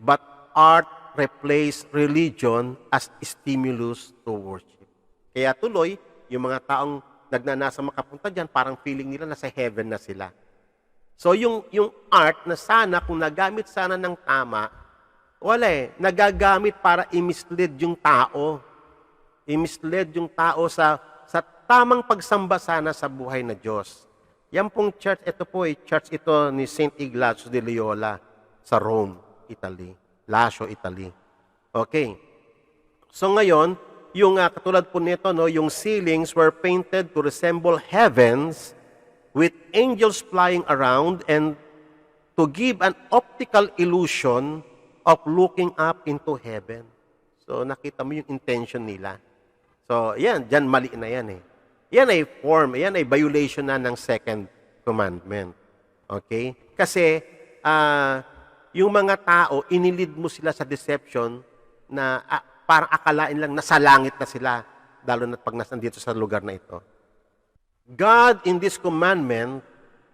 but art replaced religion as stimulus to worship. Kaya tuloy, yung mga taong nagnanasa makapunta dyan, parang feeling nila nasa heaven na sila. So yung art na sana, kung nagamit sana ng tama, nagagamit para i-mislead yung tao. I-mislead yung tao sa tamang pagsamba sana sa buhay na Diyos. Yan pong church, ito po church ito ni St. Ignatius de Loyola sa Rome, Italy. Lazio, Italy. Okay. So ngayon, yung katulad po nito, yung ceilings were painted to resemble heavens with angels flying around and to give an optical illusion of looking up into heaven. So nakita mo yung intention nila. So yan, dyan mali na yan Yan ay form, yan ay violation na ng second commandment. Okay? Kasi yung mga tao, inilid mo sila sa deception na parang akalain lang nasa langit na sila, lalo na pag nandito sa lugar na ito. God in this commandment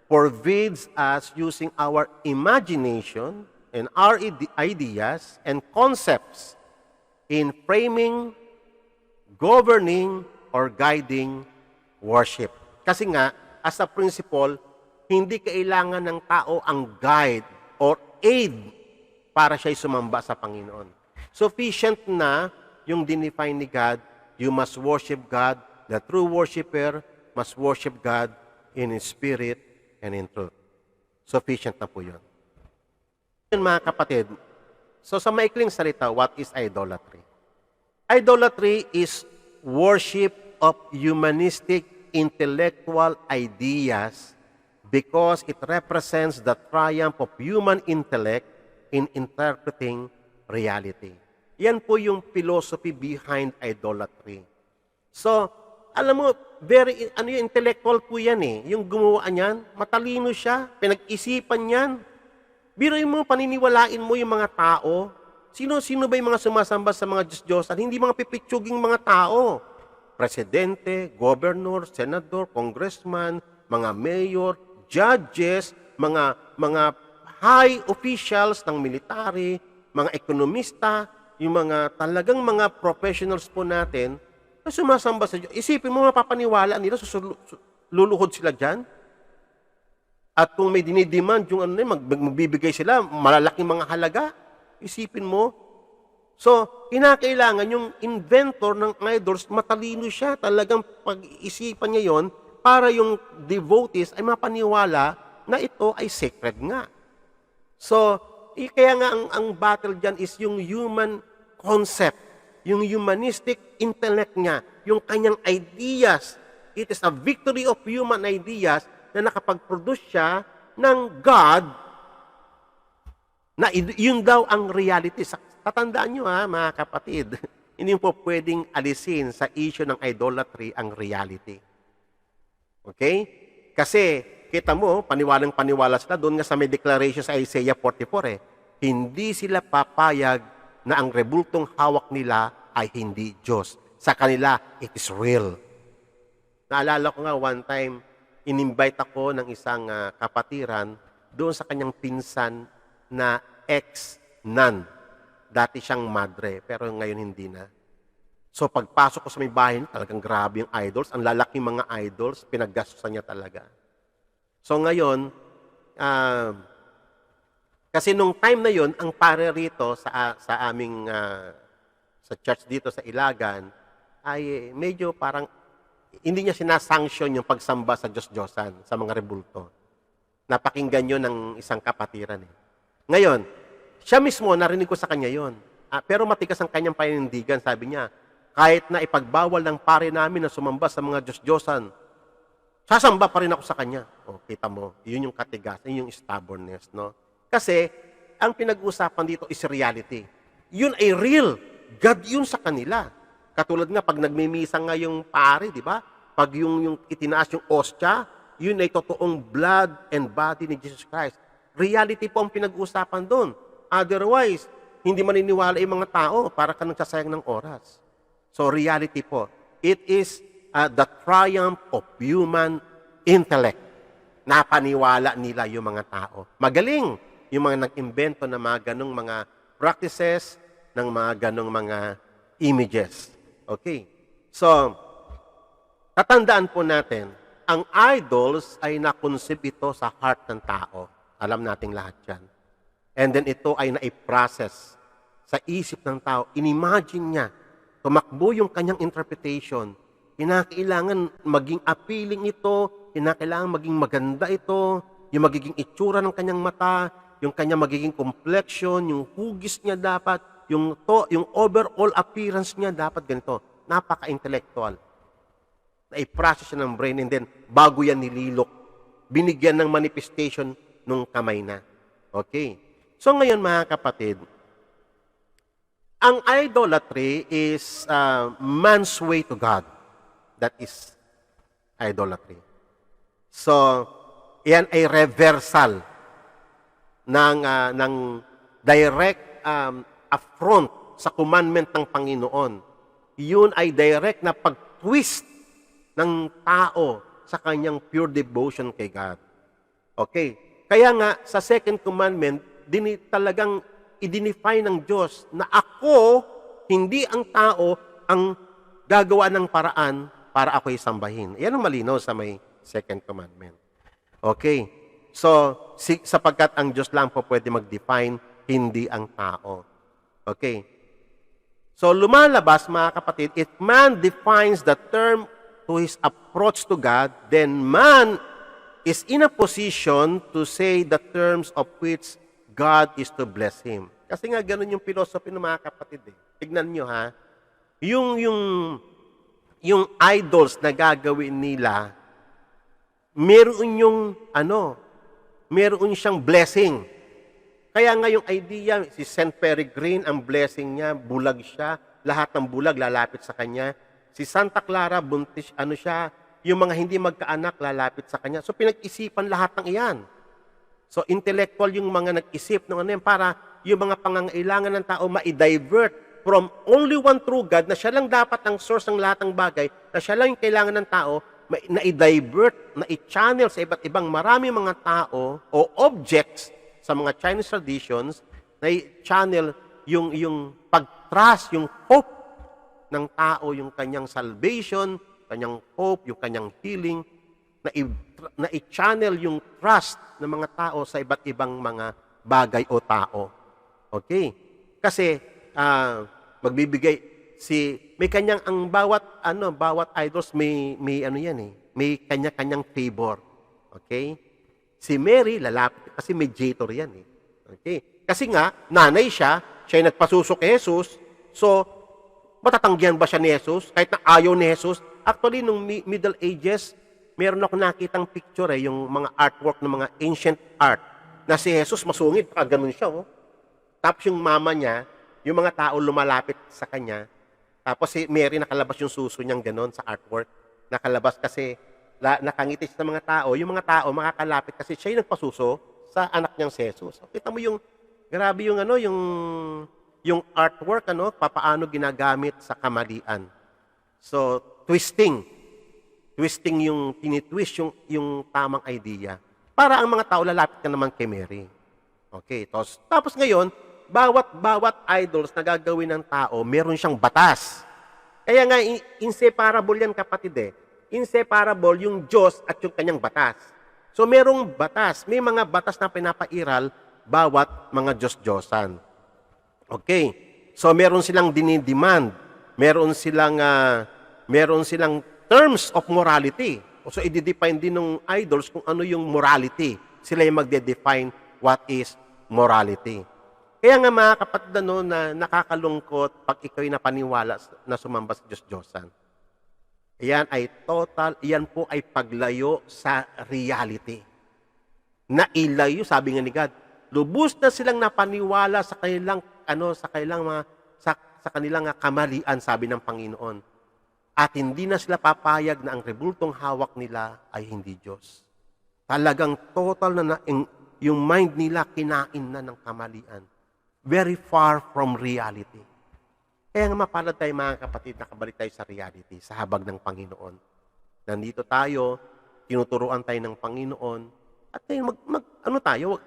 forbids us using our imagination and our ideas and concepts in framing, governing, or guiding worship. Kasi nga, as a principle, hindi kailangan ng tao ang guide or aid para siya'y sumamba sa Panginoon. Sufficient na yung dinefine ni God, you must worship God, the true worshiper must worship God in His Spirit and in truth. Sufficient na po yun. Yun mga kapatid, so sa maikling salita, what is idolatry? Idolatry is worship of humanistic intellectual ideas because it represents the triumph of human intellect in interpreting reality. Yan po yung philosophy behind idolatry. So, alam mo, very intellectual po yan eh. Yung gumawa niyan, matalino siya, pinag-isipan niyan. Biruin mo, paniniwalain mo yung mga tao. Sino ba yung mga sumasamba sa mga Diyos-Diyosan? Hindi mga pipitsuging mga tao. Presidente, governor, senador, congressman, mga mayor, judges, mga high officials ng military, mga ekonomista, yung mga talagang mga professionals po natin na sumasamba sa Diyos. Isipin mo, mapapaniwala nila, luluhod sila dyan. At kung may dinidemand yung magbibigay sila, malalaking mga halaga. Isipin mo. So, kinakailangan yung inventor ng idols, matalino siya. Talagang pag-isipan niya yon para yung devotees ay mapaniwala na ito ay sacred nga. So, kaya nga ang battle dyan is yung human concept, yung humanistic intellect niya, yung kanyang ideas. It is a victory of human ideas na nakapag-produce siya ng God na yun daw ang reality. Tatandaan nyo mga kapatid, hindi po pwedeng alisin sa issue ng idolatry ang reality. Okay? Kasi, kita mo, paniwalang-paniwala sila, doon nga sa may declaration sa Isaiah 44 hindi sila papayag na ang rebultong hawak nila ay hindi Diyos. Sa kanila, it is real. Naalala ko nga one time, in-invite ako ng isang kapatiran doon sa kanyang pinsan na ex-nun. Dati siyang madre, pero ngayon hindi na. So pagpasok ko sa may bahay, talagang grabe yung idols. Ang lalaking mga idols, pinaggastusan niya talaga. So ngayon, kasi nung time na yon, ang pare rito sa aming sa church dito sa Ilagan ay medyo parang hindi niya sinasanction yung pagsamba sa Diyos-Diyosan, sa mga rebulto. Napakinggan yun ng isang kapatiran. Ngayon, siya mismo, narinig ko sa kanya yon. Pero matigas ang kanyang paninindigan, sabi niya, kahit na ipagbawal ng pare namin na sumamba sa mga Diyos-Diyosan, sasamba pa rin ako sa kanya. O, kita mo, yun yung katigasan, yun yung stubbornness, no? Kasi, ang pinag-uusapan dito is reality. Yun ay real. God yun sa kanila. Katulad nga, pag nagmimisa nga yung pare, di ba? Pag yung itinaas yung ostya, yun ay totoong blood and body ni Jesus Christ. Reality po ang pinag-uusapan doon. Otherwise, hindi maniniwala yung mga tao para ka nagsasayang ng oras. So, reality po. It is the triumph of human intellect. Napaniwala nila yung mga tao. Magaling yung mga nag-imbento ng mga ganong mga practices, ng mga ganong mga images. Okay. So, tatandaan po natin, ang idols ay nakonsip ito sa heart ng tao. Alam nating lahat yan. And then ito ay naiprocess sa isip ng tao. Inimagine niya, tumakbo yung kanyang interpretation. Kinakailangan maging appealing ito, kinakailangan maging maganda ito, yung magiging itsura ng kanyang mata, yung kanyang magiging complexion, yung hugis niya dapat, yung overall appearance niya dapat ganito. Napaka-intellectual. Na-process siya ng brain and then bago yan nililok, binigyan ng manifestation nung kamay na. Okay. So ngayon mga kapatid, ang idolatry is man's way to God. That is idolatry. So, yan ay reversal ng direct affront sa commandment ng Panginoon. Yun ay direct na pag-twist ng tao sa kanyang pure devotion kay God. Okay. Kaya nga, sa second commandment, talagang i-define ng Diyos na ako, hindi ang tao, ang gagawa ng paraan para ako'y sambahin. Yan ang malinaw sa may second commandment. Okay. So, sapagkat ang Diyos lang po pwede mag-define, hindi ang tao. Okay. So, lumalabas, mga kapatid, if man defines the term to his approach to God, then man is in a position to say the terms of which God is to bless him. Kasi nga, ganun yung philosophy ng mga kapatid. Tignan nyo ha, yung idols na gagawin nila, meron siyang blessing. Kaya nga yung idea, si Saint Peregrine, ang blessing niya, bulag siya, lahat ng bulag lalapit sa kanya. Si Santa Clara, buntis, yung mga hindi magkaanak, lalapit sa kanya. So, pinag-isipan lahat ng iyan. So, intellectual yung mga nag-isip ng yan para yung mga pangangailangan ng tao ma-divert from only one true God, na siya lang dapat ang source ng lahat ng bagay, na siya lang yung kailangan ng tao, na i-divert, na i-channel sa iba't ibang marami mga tao o objects sa mga Chinese traditions, na i-channel yung pag-trust, yung hope ng tao, yung kanyang salvation, kanyang hope, yung kanyang healing, na i-channel yung trust ng mga tao sa iba't ibang mga bagay o tao. Okay? Kasi, may kanyang, ang bawat idols, may may kanya-kanyang favor. Okay? Si Mary, lalapit, kasi mediator yan eh. Okay? Kasi nga, nanay siya yung nagpasuso kay Jesus, so, matatanggihan ba siya ni Jesus? Kahit na ayaw ni Jesus? Actually, nung Middle Ages, meron ako nakitang picture yung mga artwork ng mga ancient art, na si Jesus masungit, ganun siya. Oh. Tapos yung mama niya, yung mga tao lumalapit sa kanya, tapos si Mary nakalabas yung suso niyang ganun sa artwork. Nakalabas kasi, nakangiti siya sa mga tao, yung mga tao makakalapit kasi siya yung nagpasuso sa anak niyang si Jesus. So, kita mo yung, grabe yung yung artwork, papaano ginagamit sa kamalian. So, twisting yung tinitwist yung tamang idea. Para ang mga tao lalapit ka naman kay Mary. Okay, tapos ngayon, bawat idols na gagawin ng tao, meron siyang batas. Kaya nga, inseparable yan kapatid Inseparable yung Diyos at yung kanyang batas. So, merong batas. May mga batas na pinapairal bawat mga Diyos-Diyosan. Okay. So, meron silang dinidemand. Meron silang terms of morality. So, i-define din ng idols kung ano yung morality. Sila yung magde-define what is morality. Kaya nga mga kapatid na nakakalungkot pag ikaw'y napaniwala na sumamba sa Diyos-Diyosan. Iyan po ay paglayo sa reality. Nailayo, sabi nga ni God, lubos na silang napaniwala sa kanilang kamalian, sabi ng Panginoon. At hindi na sila papayag na ang rebultong hawak nila ay hindi Diyos. Talagang total na yung mind nila kinain na ng kamalian. Very far from reality. Kaya nga mapalad tayo mga kapatid, nakabalik tayo sa reality, sa habag ng Panginoon. Nandito tayo, tinuturuan tayo ng Panginoon, at tayo,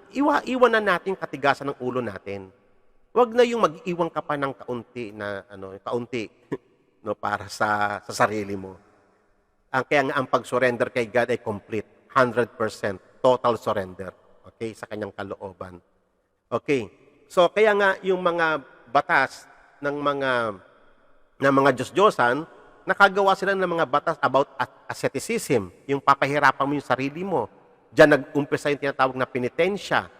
iwanan natin katigasan ng ulo natin. Huwag na yung mag-iwan ka pa ng kaunti para sa sarili mo. Kaya nga ang pag-surrender kay God ay complete, 100%, total surrender, okay, sa kanyang kalooban. Okay, so kaya nga yung mga batas ng mga Diyos-Diyosan, nakagawa sila ng mga batas about asceticism, yung papahirapan mo yung sarili mo. Diyan nag-umpisa yung tinatawag na penitensya.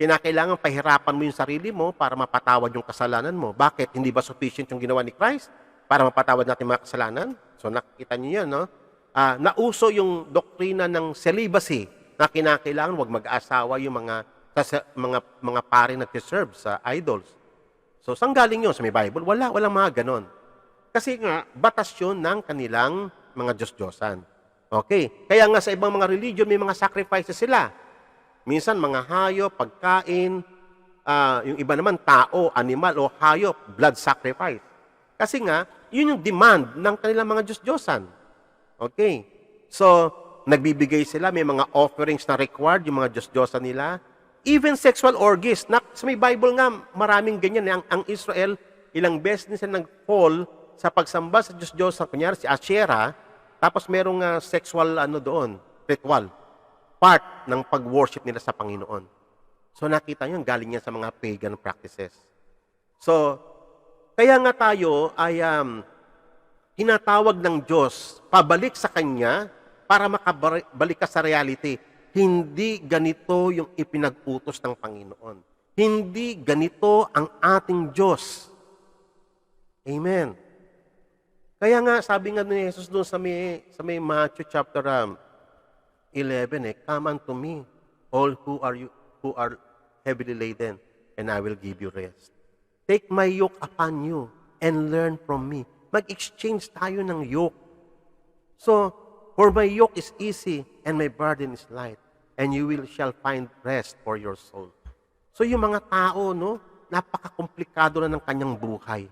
Kinakailangan pahirapan mo yung sarili mo para mapatawad yung kasalanan mo. Bakit? Hindi ba sufficient yung ginawa ni Christ para mapatawad natin mga kasalanan? So nakikita niyo yan, no? Nauso yung doktrina ng celibacy na kinakailangan wag mag-asawa yung mga pari nag-serve sa idols. So, saan galing yun? Sa may Bible? Walang mga ganon. Kasi nga, batas yun ng kanilang mga Diyos-Diyosan. Okay. Kaya nga sa ibang mga religion, may mga sacrifices sila. Minsan, mga hayop, pagkain, yung iba naman tao, animal o hayop, blood sacrifice. Kasi nga, yun yung demand ng kanilang mga Diyos-Diyosan. Okay. So, nagbibigay sila, may mga offerings na required, yung mga Diyos-Diyosan nila. Even sexual orgies. Sa may Bible nga, maraming ganyan. Ang Israel, ilang beses din sila nag-fall sa pagsamba sa Diyos-Diyosan. Kunyari, si Asherah, tapos merong sexual doon, ritual. Part ng pag-worship nila sa Panginoon. So, nakita nyo, galing yan sa mga pagan practices. So, kaya nga tayo ay tinatawag ng Diyos pabalik sa Kanya para makabalik ka sa reality. Hindi ganito yung ipinag-utos ng Panginoon. Hindi ganito ang ating Diyos. Amen. Kaya nga, sabi nga ni Jesus doon sa may Matthew chapter 11, come unto me, all who are heavily laden, and I will give you rest. Take my yoke upon you and learn from me. Mag-exchange tayo ng yoke. So, for my yoke is easy and my burden is light, and you shall find rest for your soul. So, yung mga tao, napaka-komplikado na ng kanyang buhay.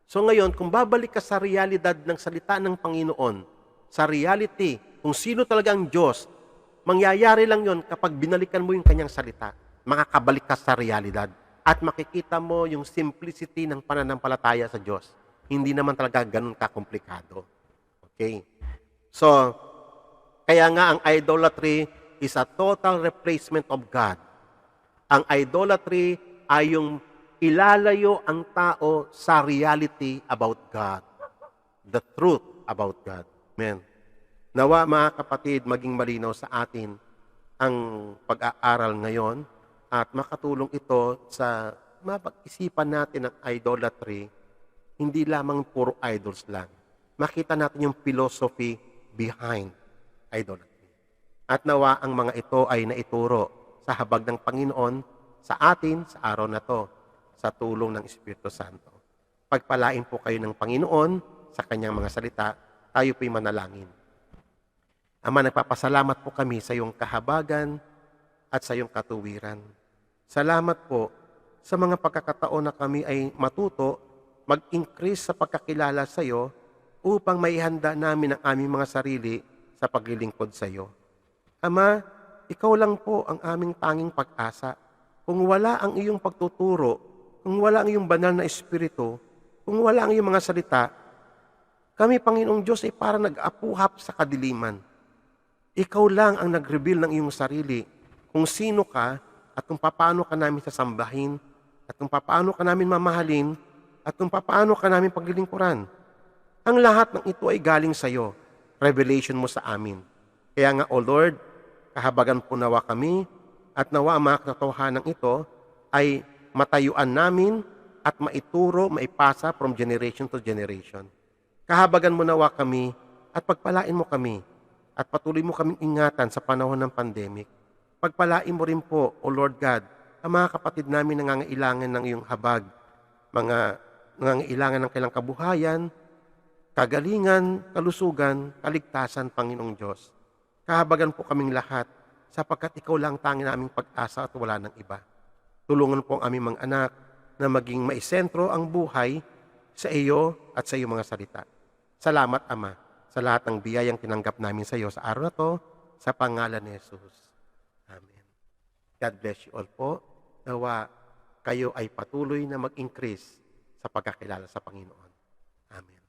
So, ngayon, kung babalik ka sa realidad ng salita ng Panginoon, sa reality, kung sino talaga ang Diyos, mangyayari lang yon kapag binalikan mo yung kanyang salita. Makakabalik ka sa realidad at makikita mo yung simplicity ng pananampalataya sa Diyos. Hindi naman talaga ganun kakomplikado. Okay? So, kaya nga ang idolatry is a total replacement of God. Ang idolatry ay yung ilalayo ang tao sa reality about God. The truth about God. Amen. Nawa mga kapatid, maging malinaw sa atin ang pag-aaral ngayon at makatulong ito sa mapag-isipan natin ang idolatry, hindi lamang puro idols lang. Makita natin yung philosophy behind idolatry. At nawa ang mga ito ay naituro sa habag ng Panginoon sa atin sa araw na to, sa tulong ng Espiritu Santo. Pagpalain po kayo ng Panginoon sa kanyang mga salita, tayo po'y manalangin. Ama, nagpapasalamat po kami sa iyong kahabagan at sa iyong katuwiran. Salamat po sa mga pagkakataon na kami ay matuto, mag-increase sa pagkakilala sa iyo upang maihanda namin ang aming mga sarili sa paglilingkod sa iyo. Ama, ikaw lang po ang aming tanging pag-asa. Kung wala ang iyong pagtuturo, kung wala ang iyong banal na espiritu, kung wala ang iyong mga salita, kami, Panginoong Diyos, ay parang nag-apuhap sa kadiliman. Ikaw lang ang nag-reveal ng iyong sarili kung sino ka at kung paano ka namin sasambahin at kung paano ka namin mamahalin at kung paano ka namin paglilingkuran. Ang lahat ng ito ay galing sa iyo. Revelation mo sa amin. Kaya nga, O Lord, kahabagan po nawa kami at nawa ang mga katotohanan ito ay matayuan namin at maituro, maipasa from generation to generation. Kahabagan mo nawa kami at pagpalain mo kami at patuloy mo kaming ingatan sa panahon ng pandemic. Pagpalain mo rin po, O Lord God, ang mga kapatid namin nangangailangan ng iyong habag, mga nangangailangan ng kailang kabuhayan, kagalingan, kalusugan, kaligtasan, Panginoong Diyos. Kahabagan po kaming lahat sapagkat ikaw lang tanging naming pag-asa at wala ng iba. Tulungan po ang aming mga anak na maging maisentro ang buhay sa iyo at sa iyong mga salita. Salamat, Ama, sa lahat ng biyayang tinanggap namin sa iyo sa araw na to, sa pangalan ni Jesus. Amen. God bless you all po. Nawa kayo ay patuloy na mag-increase sa pagkakilala sa Panginoon. Amen.